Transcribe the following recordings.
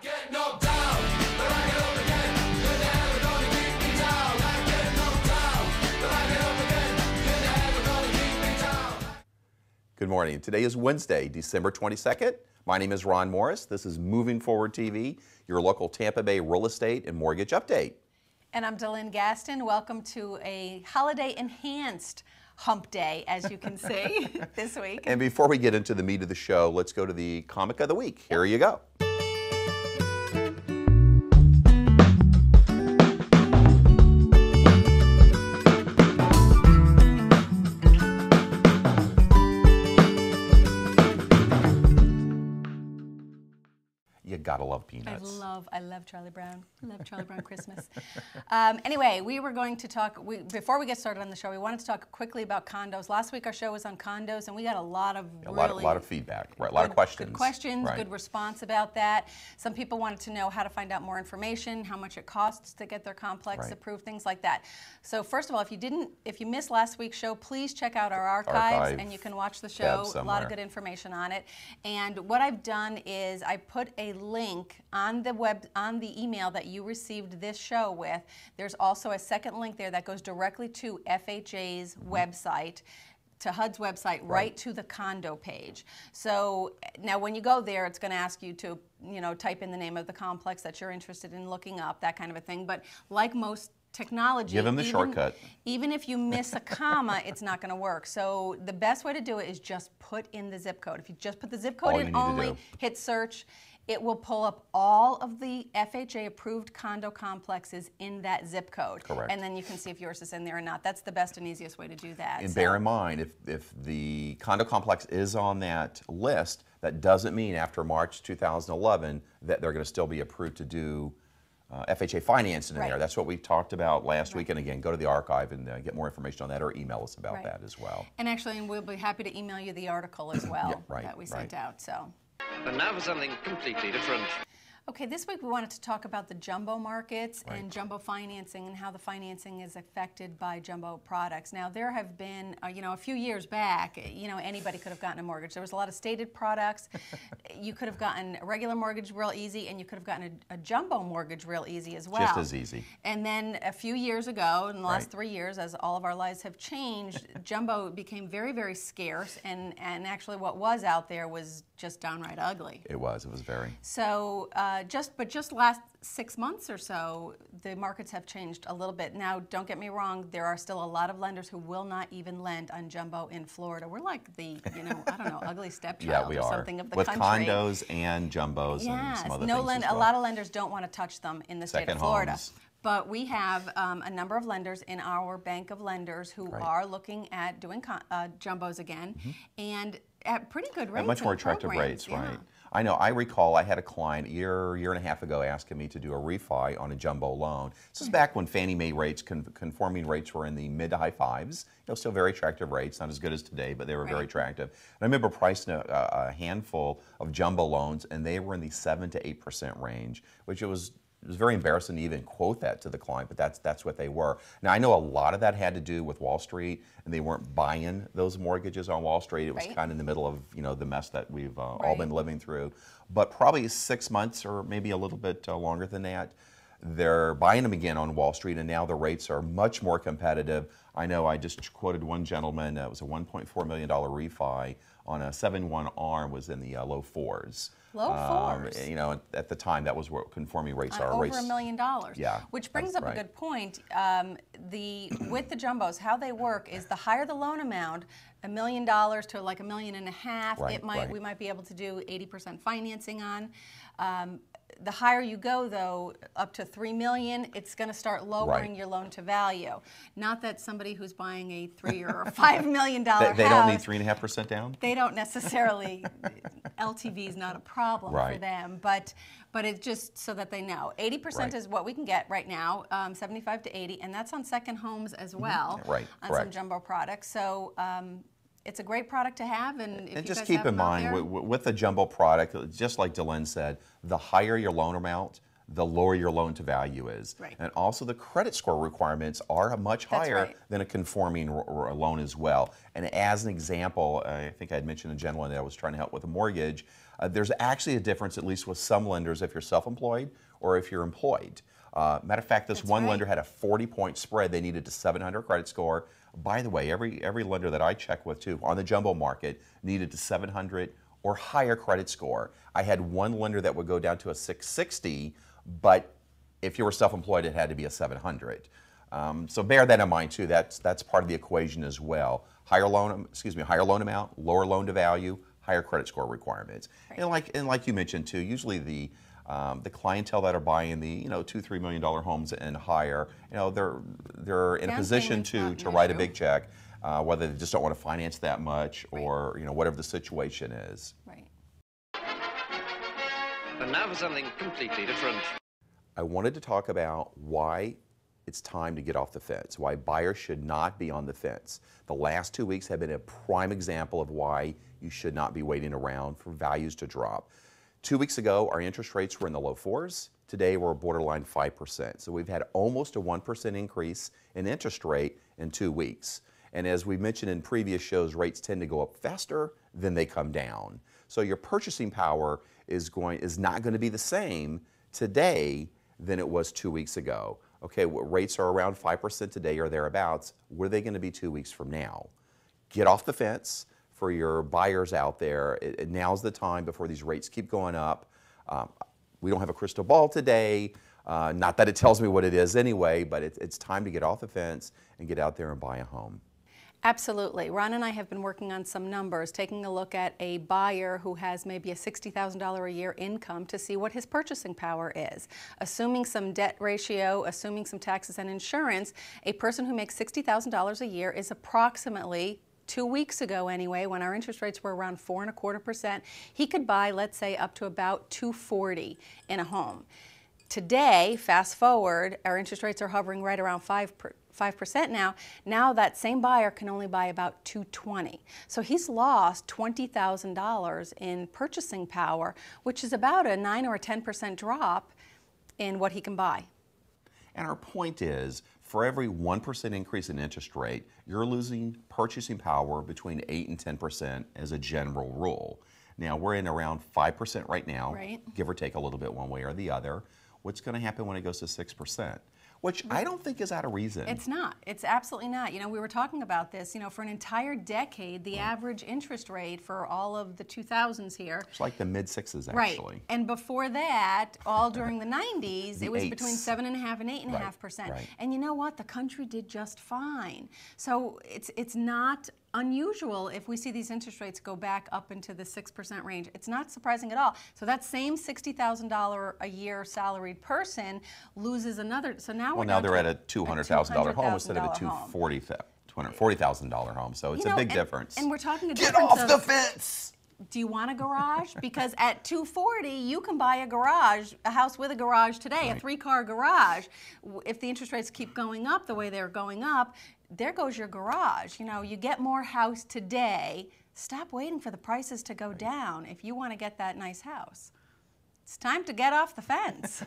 Get knocked down, but I get up again. You're never gonna keep me down. I get knocked down, but I get up again. You're never gonna keep me down. Good morning. Today is Wednesday, December 22nd. My name is Ron Morris. This is Moving Forward TV, your local Tampa Bay real estate and mortgage update. And I'm Delynn Gaston. Welcome to a holiday-enhanced hump day, as you can see, this week. And before we get into the meat of the show, let's go to the Comic of the Week. Here you go. You gotta love Peanuts. I love Charlie Brown. I love Charlie Brown Christmas. Anyway, we were going to talk, before we get started on the show, we wanted to talk quickly about condos. Last week our show was on condos, and we got a lot of A lot of feedback, right? A lot of questions. Good questions, right. Good response about that. Some people wanted to know how to find out more information, how much it costs to get their complex Right. approved, things like that. So first of all, if you missed last week's show, please check out our archives, and you can watch the show. A lot of good information on it. And what I've done is I put a link on the email that you received this show with. There's also a second link there that goes directly to FHA's website, to HUD's website, right to the condo page. So now when you go there, it's going to ask you to, type in the name of the complex that you're interested in looking up, that kind of a thing. But like most technology, Give them the shortcut. Even if you miss a comma, it's not going to work. So the best way to do it is just put in the zip code. If you just put the zip code in only, hit search, it will pull up all of the FHA approved condo complexes in that zip code. Correct. And then you can see if yours is in there or not. That's the best and easiest way to do that. And bear in mind, if the condo complex is on that list, that doesn't mean after March 2011 that they're going to still be approved to do FHA financing in there. That's what we talked about last week. And again, go to the archive and get more information on that, or email us about that as well. And actually, we'll be happy to email you the article as well that we sent out. So. And now for something completely different. Okay, this week we wanted to talk about the jumbo markets and jumbo financing and how the financing is affected by jumbo products. Now, there have been, a few years back, anybody could have gotten a mortgage. There was a lot of stated products. You could have gotten a regular mortgage real easy, and you could have gotten a jumbo mortgage real easy as well. Just as easy. And then a few years ago, in the last 3 years, as all of our lives have changed, jumbo became very, very scarce, and actually what was out there was just downright ugly. It was very. So just last 6 months or so, the markets have changed a little bit. Now, don't get me wrong, there are still a lot of lenders who will not even lend on jumbo in Florida. We're like the, ugly stepchild or something of the country. With condos and jumbos and some other things as well. A lot of lenders don't want to touch them in the state of Florida. Homes. But we have a number of lenders in our bank of lenders who are looking at doing jumbos again, and at pretty good rates. At much more attractive rates, right? I know. I recall I had a client a year and a half ago asking me to do a refi on a jumbo loan. This is back when Fannie Mae rates, conforming rates were in the mid to high fives. Still very attractive rates, not as good as today, but they were very attractive. And I remember pricing a handful of jumbo loans, and they were in the 7 to 8% range, which it was very embarrassing to even quote that to the client, but that's what they were. Now, I know a lot of that had to do with Wall Street, and they weren't buying those mortgages on Wall Street. It was kind of in the middle of the mess that we've all been living through. But probably 6 months or maybe a little bit longer than that, they're buying them again on Wall Street, and now the rates are much more competitive. I know I just quoted one gentleman, it was a $1.4 million refi on a 7-1 ARM, was in the low fours. Low fours. At the time, that was what conforming rates are. Over $1 million. Yeah. Which brings up a good point. With the jumbos, how they work is the higher the loan amount, $1 million to like $1.5 million, we might be able to do 80% financing on. The higher you go, though, up to $3 million, it's going to start lowering your loan to value. Not that somebody who's buying a $3 or $5 million house, they don't need 3.5% down. They don't necessarily. LTV is not a problem for them, but it's just so that they know. 80% is what we can get right now, 75 to 80, and that's on second homes as well. On some jumbo products. So. It's a great product to have, and just keep in mind with the jumbo product, just like Delynn said, the higher your loan amount, the lower your loan to value is. And also the credit score requirements are much higher than a conforming loan as well. And as an example, I think I had mentioned a gentleman that I was trying to help with a mortgage. There's actually a difference, at least with some lenders, if you're self-employed or if you're employed. Matter of fact, this one lender had a 40-point spread. They needed a 700 credit score. By the way, every lender that I check with too on the jumbo market needed a 700 or higher credit score. I had one lender that would go down to a 660, but if you were self-employed, it had to be a 700. So bear that in mind too. That's part of the equation as well. Higher loan amount, lower loan to value, higher credit score requirements. Right. And like you mentioned too, usually the clientele that are buying the $2-3 million homes and higher, they're in a position to write a big check, whether they just don't want to finance that much or whatever the situation is. Right. And now for something completely different. I wanted to talk about why it's time to get off the fence, why buyers should not be on the fence. The last 2 weeks have been a prime example of why you should not be waiting around for values to drop. 2 weeks ago, our interest rates were in the low 4s. Today, we're borderline 5%. So we've had almost a 1% increase in interest rate in 2 weeks. And as we mentioned in previous shows, rates tend to go up faster than they come down. So your purchasing power is not going to be the same today than it was 2 weeks ago. Okay, rates are around 5% today or thereabouts. What are they going to be 2 weeks from now? Get off the fence. For your buyers out there, now's the time before these rates keep going up. We don't have a crystal ball today. Not that it tells me what it is anyway, but it's time to get off the fence and get out there and buy a home. Absolutely. Ron and I have been working on some numbers, taking a look at a buyer who has maybe a $60,000 a year income to see what his purchasing power is. Assuming some debt ratio, assuming some taxes and insurance, a person who makes $60,000 a year is approximately 2 weeks ago anyway, when our interest rates were around 4.25%, he could buy, let's say, up to about $240,000 in a home. Today, fast forward, our interest rates are hovering right around 5% now. Now that same buyer can only buy about $220,000. So he's lost $20,000 in purchasing power, which is about a 9 or a 10% drop in what he can buy. And our point is, for every 1% increase in interest rate, you're losing purchasing power between 8 and 10% as a general rule. Now, we're in around 5% right now, give or take a little bit one way or the other. What's going to happen when it goes to 6%? Which I don't think is out of reason. It's not. It's absolutely not. We were talking about this. For an entire decade, the average interest rate for all of the 2000s here. It's like the mid-6s, actually. Right. And before that, all during the 90s, it was between 7.5% and 8.5%. Right. And you know what? The country did just fine. So it's not unusual if we see these interest rates go back up into the 6% range. It's not surprising at all. So that same $60,000 a year salaried person loses another. So now now they're at a $200,000 home instead of a $240,000 home. So it's a big difference. And we're talking Get off the fence! Do you want a garage? Because at $240,000, you can buy a house with a garage today, a 3-car garage. If the interest rates keep going up the way they're going up, there goes your garage. You get more house today. Stop waiting for the prices to go down if you want to get that nice house. It's time to get off the fence.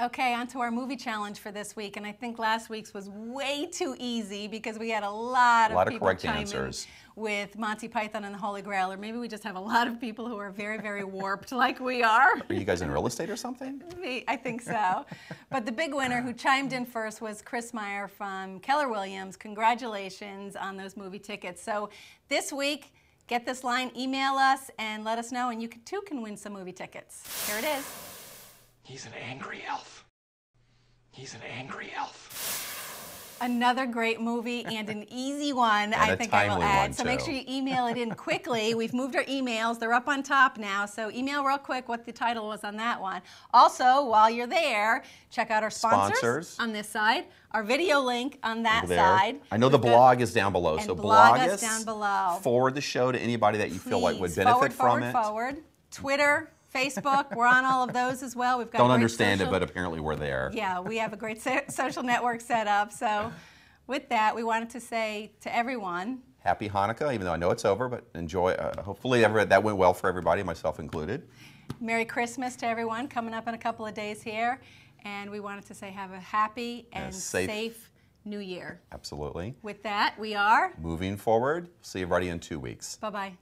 Okay, on to our movie challenge for this week, and I think last week's was way too easy because we had a lot of people correct chime answers in with Monty Python and the Holy Grail, or maybe we just have a lot of people who are very, very warped like we are. Are you guys in real estate or something? I think so. But the big winner who chimed in first was Chris Meyer from Keller Williams. Congratulations on those movie tickets. So this week, get this line, email us, and let us know, and you too can win some movie tickets. Here it is. He's an angry elf. He's an angry elf. Another great movie and an easy one, I think I will add. So make sure you email it in quickly. We've moved our emails. They're up on top now. So email real quick what the title was on that one. Also, while you're there, check out our sponsors on this side, our video link on that side. I know the blog is down below. So blog us down below. Forward the show to anybody that you feel like would benefit from it. Forward. Twitter, Facebook, we're on all of those as well. We've got Don't understand it, but apparently we're there. Yeah, we have a great social network set up. So with that, we wanted to say to everyone, Happy Hanukkah, even though I know it's over, but enjoy. Hopefully that went well for everybody, myself included. Merry Christmas to everyone coming up in a couple of days here. And we wanted to say have a happy and safe New Year. Absolutely. With that, we are moving forward. See everybody in 2 weeks. Bye-bye.